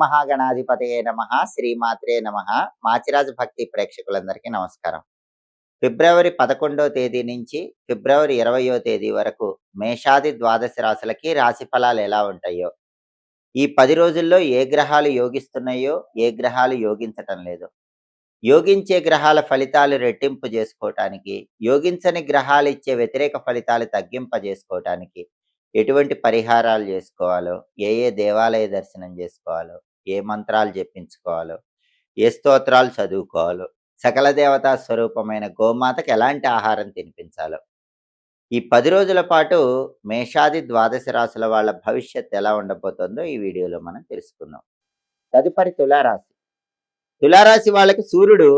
మహాగణాధిపతయే నమః. శ్రీమాత్రే నమః. మాచిరాజు భక్తి ప్రేక్షకులందరికీ నమస్కారం. ఫిబ్రవరి 11వ తేదీ నుంచి ఫిబ్రవరి 20వ తేదీ వరకు మేషాది ద్వాదశ రాశులకి రాశి ఫలాలు ఎలా ఉంటాయో, ఈ 10 రోజుల్లో ఏ గ్రహాలు యోగిస్తున్నాయో, ఏ గ్రహాలు యోగించటం లేదో, యోగించే గ్రహాల ఫలితాలు రెట్టింపు చేసుకోవటానికి, యోగించని గ్రహాలు ఇచ్చే వ్యతిరేక ఫలితాలు తగ్గింపజేసుకోవటానికి ఎటువంటి పరిహారాలు చేసుకోవాలో, ఏ ఏ దేవాలయ దర్శనం చేసుకోవాలో, ఏ మంత్రాలు జపించుకోవాలో, ఏ స్తోత్రాలు చదువుకోవాలో, సకల దేవతా స్వరూపమైన గోమాతకు ఎలాంటి ఆహారం తినిపించాలో, ఈ 10 రోజుల పాటు మేషాది ద్వాదశ రాశుల వాళ్ళ భవిష్యత్తు ఎలా ఉండబోతుందో ఈ వీడియోలో మనం తెలుసుకుందాం. తదుపరి తులారాశి. తులారాశి వాళ్ళకి సూర్యుడు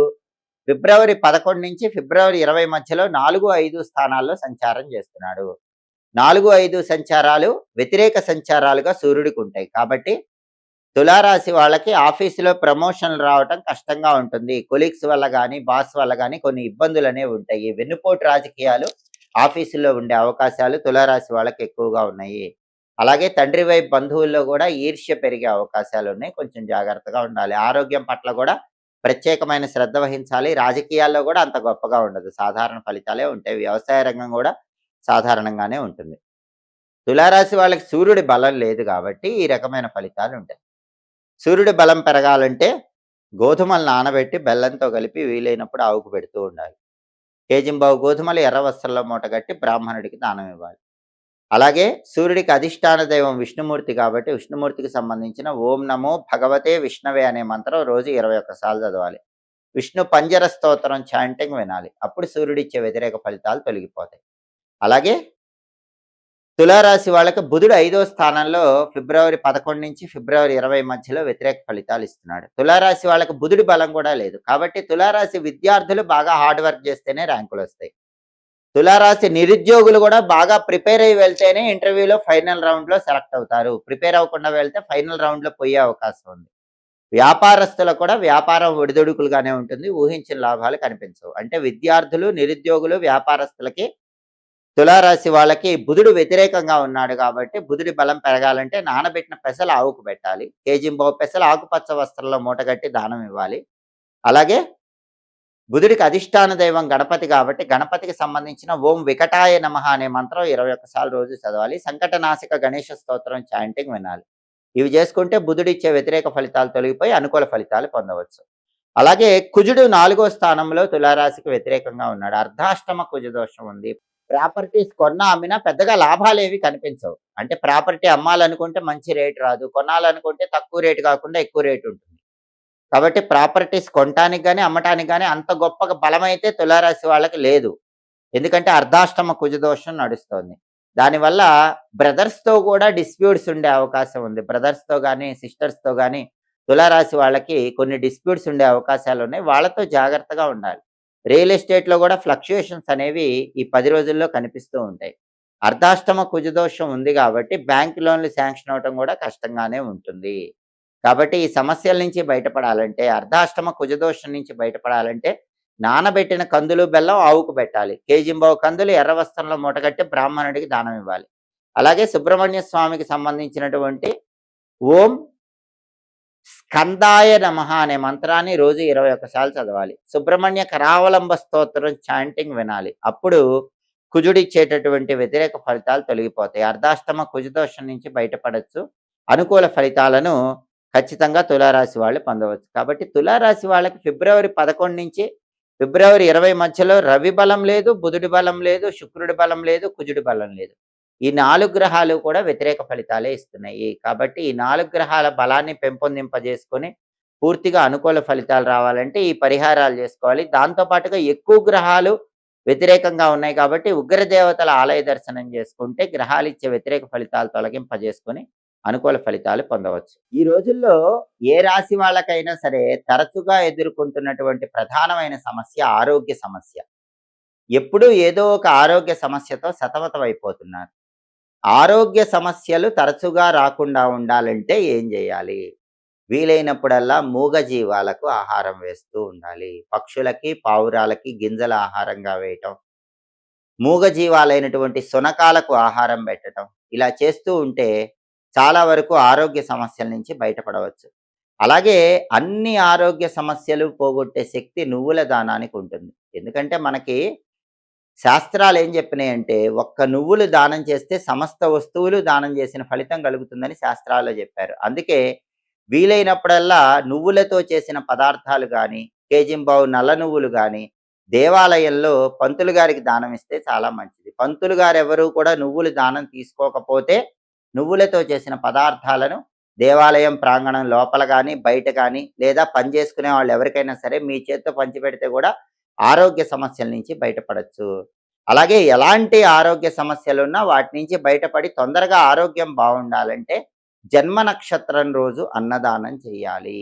ఫిబ్రవరి 11 నుంచి ఫిబ్రవరి 20 మధ్యలో 4, 5 స్థానాల్లో సంచారం చేస్తున్నాడు. 4, 5 సంచారాలు వ్యతిరేక సంచారాలుగా సూర్యుడికి ఉంటాయి. కాబట్టి తులారాశి వాళ్ళకి ఆఫీసులో ప్రమోషన్లు రావటం కష్టంగా ఉంటుంది. కొలీగ్స్ వల్ల కానీ, బాస్ వల్ల కానీ కొన్ని ఇబ్బందులు అనేవి ఉంటాయి. వెన్నుపోటు రాజకీయాలు ఆఫీసులో ఉండే అవకాశాలు తులారాశి వాళ్ళకి ఎక్కువగా ఉన్నాయి. అలాగే తండ్రి వైపు బంధువుల్లో కూడా ఈర్ష్య పెరిగే అవకాశాలు ఉన్నాయి. కొంచెం జాగ్రత్తగా ఉండాలి. ఆరోగ్యం పట్ల కూడా ప్రత్యేకమైన శ్రద్ధ వహించాలి. రాజకీయాల్లో కూడా అంత గొప్పగా ఉండదు. సాధారణ ఫలితాలే ఉంటాయి. వ్యవసాయ రంగం కూడా సాధారణంగానే ఉంటుంది. తులారాశి వాళ్ళకి సూర్యుడి బలం లేదు కాబట్టి ఈ రకమైన ఫలితాలు ఉంటాయి. సూర్యుడి బలం పెరగాలంటే గోధుమలు నానబెట్టి బెల్లంతో కలిపి వీలైనప్పుడు ఆవుకు పెడుతూ ఉండాలి. కేజింబావు గోధుమలు ఎర్ర వస్త్రంలో మూటగట్టి బ్రాహ్మణుడికి దానం ఇవ్వాలి. అలాగే సూర్యుడికి అధిష్టాన దైవం విష్ణుమూర్తి కాబట్టి విష్ణుమూర్తికి సంబంధించిన ఓం నమో భగవతే విష్ణవే అనే మంత్రం రోజు 21 సార్లు చదవాలి. విష్ణు పంజర స్తోత్రం చాంటింగ్ వినాలి. అప్పుడు సూర్యుడిచ్చే వ్యతిరేక ఫలితాలు తొలగిపోతాయి. అలాగే తులారాశి వాళ్ళకి బుధుడు 5వ స్థానంలో ఫిబ్రవరి 11 నుంచి ఫిబ్రవరి 20 మధ్యలో వ్యతిరేక ఫలితాలు ఇస్తున్నాడు. తులారాశి వాళ్ళకి బుధుడి బలం కూడా లేదు. కాబట్టి తులారాశి విద్యార్థులు బాగా హార్డ్ వర్క్ చేస్తేనే ర్యాంకులు వస్తాయి. తులారాశి నిరుద్యోగులు కూడా బాగా ప్రిపేర్ అయ్యి వెళ్తేనే ఇంటర్వ్యూలో ఫైనల్ రౌండ్లో సెలెక్ట్ అవుతారు. ప్రిపేర్ అవ్వకుండా వెళ్తే ఫైనల్ రౌండ్లో పోయే అవకాశం ఉంది. వ్యాపారస్తులకు కూడా వ్యాపారం ఒడిదొడుకులుగానే ఉంటుంది. ఊహించిన లాభాలు కనిపించవు. అంటే విద్యార్థులు, నిరుద్యోగులు, వ్యాపారస్తులకి తులారాశి వాళ్ళకి బుధుడు వ్యతిరేకంగా ఉన్నాడు కాబట్టి బుధుడి బలం పెరగాలంటే నానబెట్టిన పెసలు ఆవుకు పెట్టాలి. కేజింబావు పెసలు ఆకుపచ్చ వస్త్రంలో మూటగట్టి దానం ఇవ్వాలి. అలాగే బుధుడికి అధిష్టాన దైవం గణపతి కాబట్టి గణపతికి సంబంధించిన ఓం వికటాయ నమః అనే మంత్రం 21 సార్లు రోజు చదవాలి. సంకటనాశక గణేష స్తోత్రం చాంటింగ్ వినాలి. ఇవి చేసుకుంటే బుధుడిచ్చే వ్యతిరేక ఫలితాలు తొలగిపోయి అనుకూల ఫలితాలు పొందవచ్చు. అలాగే కుజుడు 4వ స్థానంలో తులారాశికి వ్యతిరేకంగా ఉన్నాడు. అర్ధాష్టమ కుజ దోషం ఉంది. ప్రాపర్టీస్ కొన్నా అమ్మినా పెద్దగా లాభాలు ఏవి కనిపించవు. అంటే ప్రాపర్టీ అమ్మాలనుకుంటే మంచి రేటు రాదు, కొనాలనుకుంటే తక్కువ రేటు కాకుండా ఎక్కువ రేటు ఉంటుంది. కాబట్టి ప్రాపర్టీస్ కొనటానికి కానీ అమ్మటానికి కానీ అంత గొప్ప బలమైతే తులారాశి వాళ్ళకి లేదు. ఎందుకంటే అర్ధాష్టమ కుజదోషం నడుస్తోంది. దానివల్ల బ్రదర్స్తో కూడా డిస్ప్యూట్స్ ఉండే అవకాశం ఉంది. బ్రదర్స్తో కానీ సిస్టర్స్తో కానీ తులారాశి వాళ్ళకి కొన్ని డిస్ప్యూట్స్ ఉండే అవకాశాలు ఉన్నాయి. వాళ్ళతో జాగ్రత్తగా ఉండాలి. రియల్ ఎస్టేట్లో కూడా ఫ్లక్చుయేషన్స్ అనేవి ఈ 10 రోజుల్లో కనిపిస్తూ ఉంటాయి. అర్ధాష్టమ కుజదోషం ఉంది కాబట్టి బ్యాంక్ లోన్లు శాంక్షన్ అవటం కూడా కష్టంగానే ఉంటుంది. కాబట్టి ఈ సమస్యల నుంచి బయటపడాలంటే, అర్ధాష్టమ కుజదోషం నుంచి బయటపడాలంటే నానబెట్టిన కందులు బెల్లం ఆవుకు పెట్టాలి. కేజింబావు కందులు ఎర్ర వస్త్రంలో మూటగట్టి బ్రాహ్మణుడికి దానం ఇవ్వాలి. అలాగే సుబ్రహ్మణ్య స్వామికి సంబంధించినటువంటి ఓం స్కందాయ నమః అనే మంత్రాన్ని రోజు 21 సార్లు చదవాలి. సుబ్రహ్మణ్య కరావలంబ స్తోత్రం చాంటింగ్ వినాలి. అప్పుడు కుజుడిచ్చేటటువంటి వ్యతిరేక ఫలితాలు తొలగిపోతాయి. అర్ధాష్టమ కుజదోషం నుంచి బయటపడచ్చు. అనుకూల ఫలితాలను ఖచ్చితంగా తులారాశి వాళ్ళు పొందవచ్చు. కాబట్టి తులారాశి వాళ్ళకి ఫిబ్రవరి 11 నుంచి ఫిబ్రవరి 20 మధ్యలో రవి బలం లేదు, బుధుడి బలం లేదు, శుక్రుడి బలం లేదు, కుజుడి బలం లేదు. ఈ 4 గ్రహాలు కూడా వ్యతిరేక ఫలితాలే ఇస్తున్నాయి. కాబట్టి ఈ 4 గ్రహాల బలాన్ని పెంపొందింపజేసుకొని పూర్తిగా అనుకూల ఫలితాలు రావాలంటే ఈ పరిహారాలు చేసుకోవాలి. దాంతోపాటుగా ఎక్కువ గ్రహాలు వ్యతిరేకంగా ఉన్నాయి కాబట్టి ఉగ్రదేవతల ఆలయ దర్శనం చేసుకుంటే గ్రహాలు ఇచ్చే వ్యతిరేక ఫలితాలు తొలగింపజేసుకొని అనుకూల ఫలితాలు పొందవచ్చు. ఈ రోజుల్లో ఏ రాశి వాళ్ళకైనా సరే తరచుగా ఎదుర్కొంటున్నటువంటి ప్రధానమైన సమస్య ఆరోగ్య సమస్య. ఎప్పుడూ ఏదో ఒక ఆరోగ్య సమస్యతో సతమతమైపోతున్నారు. ఆరోగ్య సమస్యలు తరచుగా రాకుండా ఉండాలంటే ఏం చేయాలి? వీలైనప్పుడల్లా మూగజీవాలకు ఆహారం వేస్తూ ఉండాలి. పక్షులకి, పావురాలకి గింజల ఆహారంగా వేయటం, మూగజీవాలైనటువంటి శునకాలకు ఆహారం పెట్టటం, ఇలా చేస్తూ ఉంటే చాలా వరకు ఆరోగ్య సమస్యల నుంచి బయటపడవచ్చు. అలాగే అన్ని ఆరోగ్య సమస్యలు పోగొట్టే శక్తి నువ్వుల దానానికి ఉంటుంది. ఎందుకంటే మనకి శాస్త్రాలు ఏం చెప్పినాయంటే, ఒక్క నువ్వులు దానం చేస్తే సమస్త వస్తువులు దానం చేసిన ఫలితం కలుగుతుందని శాస్త్రాల్లో చెప్పారు. అందుకే వీలైనప్పుడల్లా నువ్వులతో చేసిన పదార్థాలు గానీ, కేజింబావు నల్ల నువ్వులు గానీ, దేవాలయంలో పంతులు గారికి దానం ఇస్తే చాలా మంచిది. పంతులు గారెవరూ కూడా నువ్వులు దానం తీసుకోకపోతే, నువ్వులతో చేసిన పదార్థాలను దేవాలయం ప్రాంగణం లోపల గానీ, బయట గానీ, లేదా పని చేసుకునే వాళ్ళు ఎవరికైనా సరే మీ చేత్తో పంచిపెడితే గూడా ఆరోగ్య సమస్యల నుంచి బయటపడొచ్చు. అలాగే ఎలాంటి ఆరోగ్య సమస్యలున్నా వాటి నుంచి బయటపడి తొందరగా ఆరోగ్యం బావుండాలంటే జన్మ నక్షత్రం రోజు అన్నదానం చేయాలి.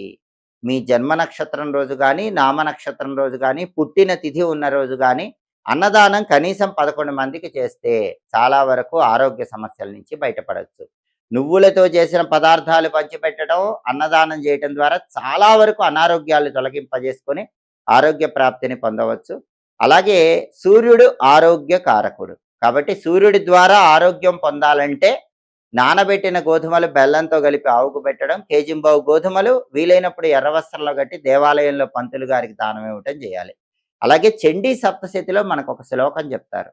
మీ జన్మ నక్షత్రం రోజు గానీ, నామ నక్షత్రం రోజు గానీ, పుట్టిన తిథి ఉన్న రోజు గానీ, అన్నదానం కనీసం 11 మందికి చేస్తే చాలా వరకు ఆరోగ్య సమస్యల నుంచి బయటపడొచ్చు. నువ్వులతో చేసిన పదార్థాలు పంచిపెట్టడం, అన్నదానం చేయటం ద్వారా చాలా వరకు అనారోగ్యాలు తొలగింపజేసుకొని ఆరోగ్య ప్రాప్తిని పొందవచ్చు. అలాగే సూర్యుడు ఆరోగ్య కారకుడు. కాబట్టి సూర్యుడి ద్వారా ఆరోగ్యం పొందాలంటే నానబెట్టిన గోధుమలు బెల్లంతో కలిపి ఆవుకు పెట్టడం, కేజింబావు గోధుమలు వీలైనప్పుడు ఎర్ర వస్త్రంలో కట్టి దేవాలయంలో పంతులు గారికి దానం ఇవ్వటం చేయాలి. అలాగే చండీ సప్తశతిలో మనకొక శ్లోకం చెప్తారు.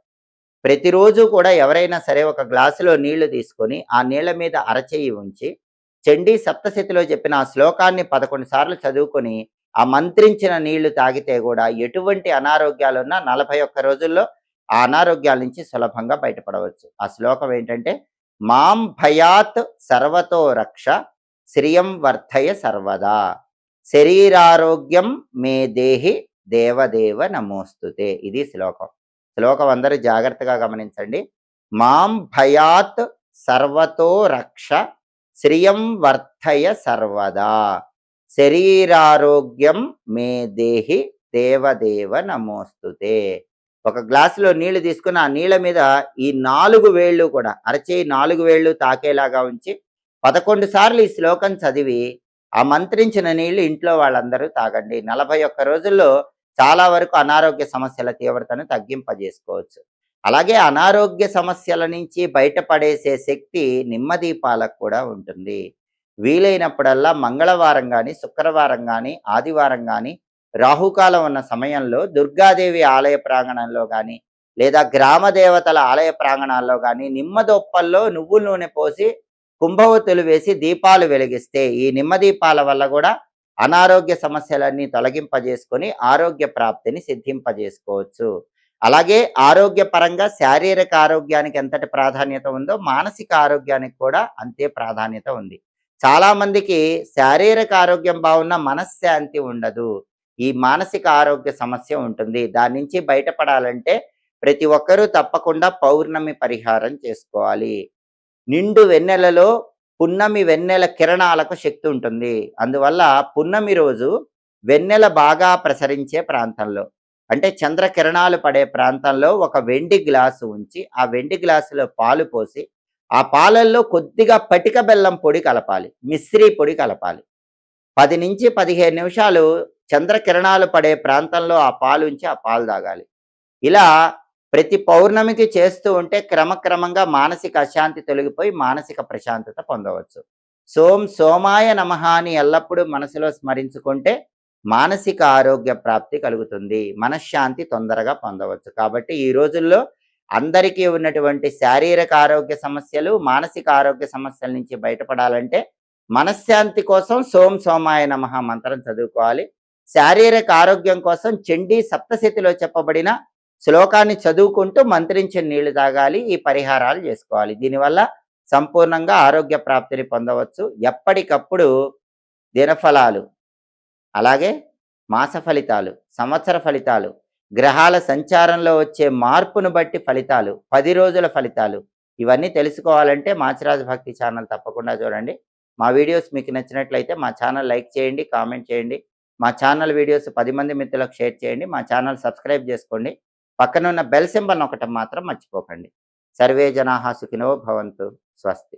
ప్రతిరోజు కూడా ఎవరైనా సరే ఒక గ్లాసులో నీళ్లు తీసుకొని, ఆ నీళ్ల మీద అరచెయ్యి ఉంచి, చండీ సప్తశతిలో చెప్పిన ఆ శ్లోకాన్ని 11 సార్లు చదువుకొని, ఆ మంత్రించిన నీళ్లు తాగితే కూడా ఎటువంటి అనారోగ్యాలున్నా 41 రోజుల్లో ఆ అనారోగ్యాల నుంచి సులభంగా బయటపడవచ్చు. ఆ శ్లోకం ఏంటంటే, మాం భయాత్ సర్వతో రక్ష శ్రియం వర్ధయ సర్వదా శరీరారోగ్యం మే దేహి దేవదేవ నమోస్తుతే. ఇది శ్లోకం. శ్లోకం అందరూ జాగ్రత్తగా గమనించండి. మాం భయాత్ సర్వతో రక్ష శ్రియం వర్ధయ సర్వదా శరీరారోగ్యం మే దేహి దేవదేవ నమోస్తుతే. ఒక గ్లాసులో నీళ్లు తీసుకుని ఆ నీళ్ళ మీద ఈ 4 వేళ్ళు కూడా అరచేయి 4 వేళ్ళు తాకేలాగా ఉంచి 11 సార్లు ఈ శ్లోకం చదివి ఆ మంత్రించిన నీళ్లు ఇంట్లో వాళ్ళందరూ తాగండి. 41 రోజుల్లో చాలా వరకు అనారోగ్య సమస్యల తీవ్రతను తగ్గింపజేసుకోవచ్చు. అలాగే అనారోగ్య సమస్యల నుంచి బయటపడేసే శక్తి నిమ్మదీపాలకు కూడా ఉంటుంది. వీలైనప్పుడల్లా మంగళవారం కానీ, శుక్రవారం కానీ, ఆదివారం కానీ, రాహుకాలం ఉన్న సమయంలో దుర్గాదేవి ఆలయ ప్రాంగణంలో కానీ, లేదా గ్రామ దేవతల ఆలయ ప్రాంగణాల్లో కానీ నిమ్మదొప్పల్లో నువ్వుల నూనె పోసి కుంభవతులు వేసి దీపాలు వెలిగిస్తే ఈ నిమ్మ దీపాల వల్ల కూడా అనారోగ్య సమస్యలన్నీ తొలగింపజేసుకొని ఆరోగ్య ప్రాప్తిని సిద్ధింపజేసుకోవచ్చు. అలాగే ఆరోగ్యపరంగా శారీరక ఆరోగ్యానికి ఎంతటి ప్రాధాన్యత ఉందో మానసిక ఆరోగ్యానికి కూడా అంతే ప్రాధాన్యత ఉంది. చాలా మందికి శారీరక ఆరోగ్యం బాగున్నా మనశ్శాంతి ఉండదు. ఈ మానసిక ఆరోగ్య సమస్య ఉంటుంది. దాని నుంచి బయటపడాలంటే ప్రతి ఒక్కరూ తప్పకుండా పౌర్ణమి పరిహారం చేసుకోవాలి. నిండు వెన్నెలలో పున్నమి వెన్నెల కిరణాలకు శక్తి ఉంటుంది. అందువల్ల పున్నమి రోజు వెన్నెల బాగా ప్రసరించే ప్రాంతంలో, అంటే చంద్ర కిరణాలు పడే ప్రాంతంలో ఒక వెండి గ్లాసు ఉంచి ఆ వెండి గ్లాసులో పాలు పోసి ఆ పాలల్లో కొద్దిగా పటిక బెల్లం పొడి కలపాలి, మిశ్రీ పొడి కలపాలి. 10 నుంచి 15 నిమిషాలు చంద్రకిరణాలు పడే ప్రాంతంలో ఆ పాలు ఉంచి ఆ పాలు తాగాలి. ఇలా ప్రతి పౌర్ణమికి చేస్తూ ఉంటే క్రమక్రమంగా మానసిక అశాంతి తొలగిపోయి మానసిక ప్రశాంతత పొందవచ్చు. సోమాయ నమః అని ఎల్లప్పుడూ మనసులో స్మరించుకుంటే మానసిక ఆరోగ్య ప్రాప్తి కలుగుతుంది. మనశ్శాంతి తొందరగా పొందవచ్చు. కాబట్టి ఈ రోజుల్లో అందరికీ ఉన్నటువంటి శారీరక ఆరోగ్య సమస్యలు, మానసిక ఆరోగ్య సమస్యల నుంచి బయటపడాలంటే మనశ్శాంతి కోసం సోమాయ నమః మంత్రం చదువుకోవాలి. శారీరక ఆరోగ్యం కోసం చండీ సప్తశతిలో చెప్పబడిన శ్లోకాన్ని చదువుకుంటూ మంత్రించిన నీళ్లు తాగాలి. ఈ పరిహారాలు చేసుకోవాలి. దీనివల్ల సంపూర్ణంగా ఆరోగ్య ప్రాప్తిని పొందవచ్చు. ఎప్పటికప్పుడు దినఫలాలు, అలాగే మాస ఫలితాలు, సంవత్సర ఫలితాలు, గ్రహాల సంచారంలో వచ్చే మార్పును బట్టి ఫలితాలు, 10 రోజుల ఫలితాలు, ఇవన్నీ తెలుసుకోవాలంటే మాచిరాజు భక్తి ఛానల్ తప్పకుండా చూడండి. మా వీడియోస్ మీకు నచ్చినట్లయితే మా ఛానల్ లైక్ చేయండి, కామెంట్ చేయండి. మా ఛానల్ వీడియోస్ 10 మంది మిత్రులకు షేర్ చేయండి. మా ఛానల్ సబ్స్క్రైబ్ చేసుకోండి. పక్కనున్న బెల్ సింబల్ నొక్కటం మాత్రం మర్చిపోకండి. సర్వే జనాః సుఖినో భవంతు. స్వస్తి.